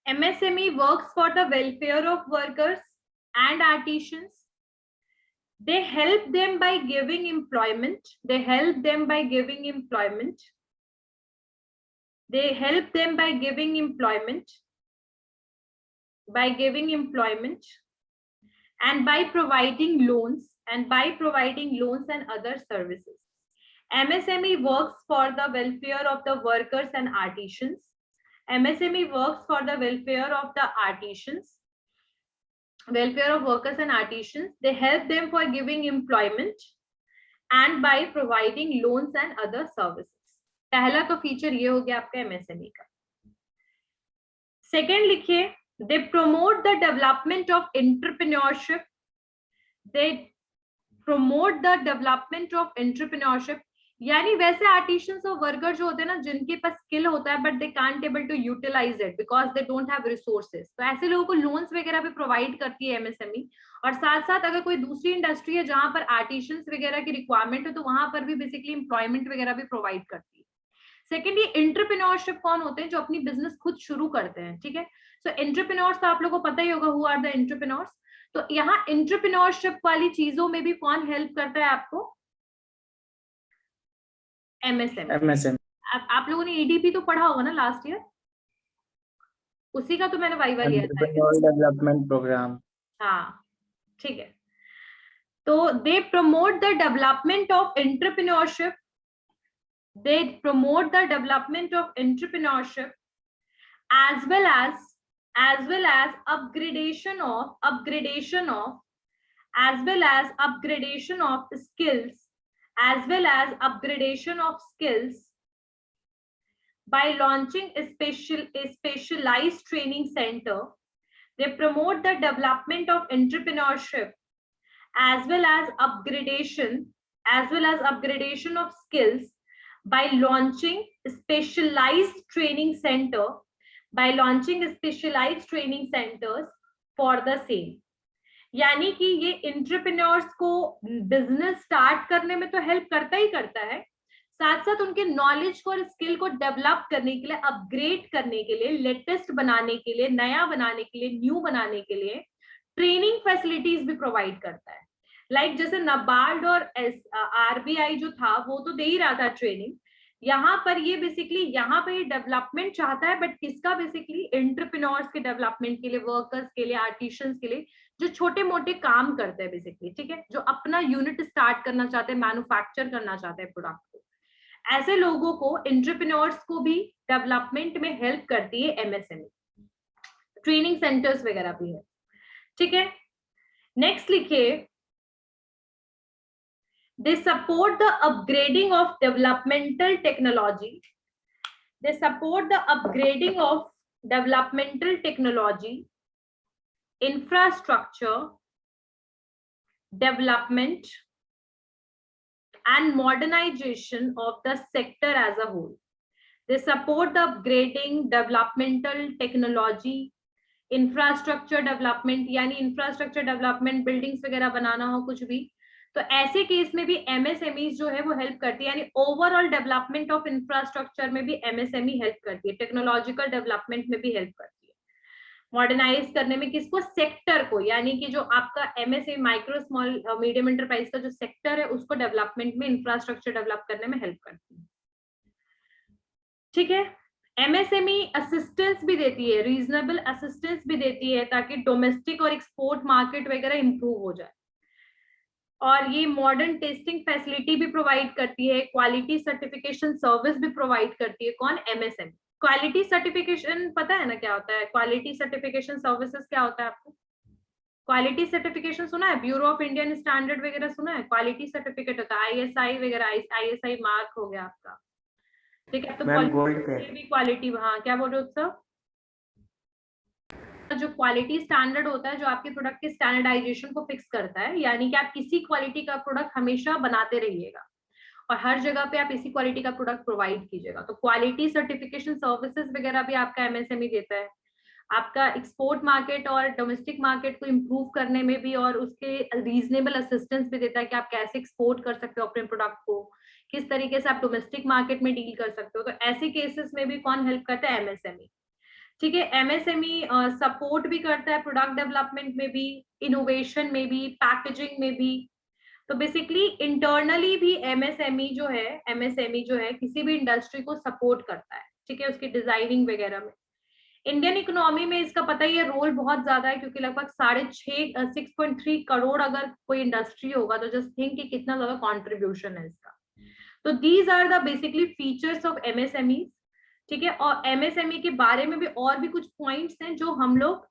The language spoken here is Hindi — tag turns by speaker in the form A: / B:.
A: MSME works for the welfare of workers and artisans. They help them by giving employment. They help them by giving employment. They help them by giving employment. By giving employment and by providing loans and other services. MSME works for the welfare of the workers and artisans. MSME works for the welfare of the artisans, welfare of workers and artisans. They help them for giving employment and by providing loans and other services. पहला तो फीचर ये हो गया आपका MSME का. सेकेंड लिखिए, they promote the development of entrepreneurship. They promote the development of entrepreneurship. यानी वैसे आर्टिशंस और वर्कर जो होते हैं ना, जिनके पास स्किल होता है but they can't able to utilize it because they don't have resources, तो ऐसे लोगों को लोन्स वगैरह भी प्रोवाइड करती है एमएसएमई. और साथ साथ अगर कोई दूसरी इंडस्ट्री है जहां पर आर्टिशंस वगैरह की रिक्वायरमेंट है तो वहां पर भी बेसिकली एम्प्लॉयमेंट वगैरह भी प्रोवाइड करती है. सेकेंड, ये एंटरप्रेन्योरशिप कौन होते हैं? जो अपनी बिजनेस खुद शुरू करते हैं. ठीक है, सो एंटरप्रेन्योर्स तो आप लोगों को पता ही होगा हु आर द एंटरप्रेन्योर्स. तो यहाँ एंटरप्रेन्योरशिप वाली चीजों में भी कौन हेल्प करता है आपको? MSME. आप लोगों ने EDP तो पढ़ा होगा ना लास्ट ईयर, उसी का तो मैंने वाइवा लिया था.
B: Development program.
A: हाँ ठीक है. तो they promote the development of entrepreneurship. They promote the development of entrepreneurship as well as upgradation of skills by launching a specialized training center. They promote the development of entrepreneurship as well as upgradation of skills by launching specialized training centers for the same. यानी कि ये एंटरप्रेन्योर्स को बिजनेस स्टार्ट करने में तो हेल्प करता है, साथ साथ उनके नॉलेज को और स्किल को डेवलप करने के लिए, अपग्रेड करने के लिए, लेटेस्ट बनाने के लिए, नया बनाने के लिए, न्यू बनाने के लिए ट्रेनिंग फैसिलिटीज भी प्रोवाइड करता है. लाइक जैसे नाबार्ड और RBI जो था वो तो दे ही रहा था ट्रेनिंग, यहाँ पर ये बेसिकली यहाँ पर ये डेवलपमेंट चाहता है, बट किसका? बेसिकली एंटरप्रेन्योर्स के डेवलपमेंट के लिए, वर्कर्स के लिए, आर्टिशंस के लिए, जो छोटे मोटे काम करते हैं बेसिकली. ठीक है, जो अपना यूनिट स्टार्ट करना चाहते हैं, मैन्युफैक्चर करना चाहते हैं प्रोडक्ट को, ऐसे लोगों को, एंटरप्रेन्योर्स को भी डेवलपमेंट में हेल्प करती है MSME. ट्रेनिंग सेंटर्स वगैरह भी है. ठीक है, नेक्स्ट लिखिए, they support the upgrading of developmental technology. They support the upgrading of developmental technology, infrastructure development and modernization of the sector as a whole. They support the upgrading developmental technology, infrastructure development, यानी infrastructure development, buildings वगैरह बनाना हो कुछ भी, तो ऐसे केस में भी MSMEs जो है वो हेल्प करती है. यानी ओवरऑल डेवलपमेंट ऑफ इंफ्रास्ट्रक्चर में भी MSME हेल्प करती है, टेक्नोलॉजिकल डेवलपमेंट में भी हेल्प करती है, मॉडर्नाइज करने में किसको? सेक्टर को. यानी कि जो आपका MSME, micro small medium enterprise का जो सेक्टर है उसको डेवलपमेंट में, इंफ्रास्ट्रक्चर डेवलप करने में हेल्प करती है. ठीक है, MSME असिस्टेंस भी देती है, रीजनेबल असिस्टेंस भी देती है ताकि डोमेस्टिक और एक्सपोर्ट मार्केट वगैरह इंप्रूव हो जाए. और ये मॉडर्न टेस्टिंग फैसिलिटी भी प्रोवाइड करती है, क्वालिटी सर्टिफिकेशन सर्विस भी प्रोवाइड करती है. कौन? MSME. क्वालिटी सर्टिफिकेशन पता है ना क्या होता है? क्वालिटी सर्टिफिकेशन सर्विसेज क्या होता है आपको? क्वालिटी सर्टिफिकेशन सुना है? ब्यूरो ऑफ इंडियन स्टैंडर्ड वगैरह सुना है? क्वालिटी सर्टिफिकेट होता है, ISI वगैरह, ISI मार्क हो गया आपका. ठीक है, तो क्वालिटी, हाँ क्या बोल रहे हो उत्सव? जो क्वालिटी स्टैंडर्ड होता है जो आपके प्रोडक्ट के स्टैंडर्डाइजेशन को फिक्स करता है, यानी कि आप किसी क्वालिटी का प्रोडक्ट हमेशा बनाते रहिएगा और हर जगह पे आप इसी क्वालिटी का प्रोडक्ट प्रोवाइड कीजिएगा. तो क्वालिटी सर्टिफिकेशन सर्विसेज वगैरह भी आपका MSME देता है. आपका एक्सपोर्ट मार्केट और डोमेस्टिक मार्केट को इम्प्रूव करने में भी और उसके रीजनेबल असिस्टेंस भी देता है कि आप कैसे एक्सपोर्ट कर सकते हो अपने प्रोडक्ट को, किस तरीके से आप डोमेस्टिक मार्केट में डील कर सकते हो. तो ऐसे केसेस में भी कौन हेल्प करता है? MSME. ठीक है, एमएसएमई सपोर्ट भी करता है प्रोडक्ट डेवलपमेंट में भी, इनोवेशन में भी, पैकेजिंग में भी। तो बेसिकली इंटरनली भी एमएसएमई जो है किसी भी इंडस्ट्री को सपोर्ट करता है, ठीक है, उसकी डिजाइनिंग वगैरह में। इंडियन इकोनॉमी में इसका पता ही है रोल बहुत ज्यादा है, क्योंकि लगभग 6.3 करोड़ अगर कोई इंडस्ट्री होगा तो जस्ट थिंक कि कितना ज्यादा कॉन्ट्रीब्यूशन है इसका। तो these are the basically features of MSME, ठीक है। और एमएसएमई के बारे में भी और भी कुछ पॉइंट्स हैं जो हम लोग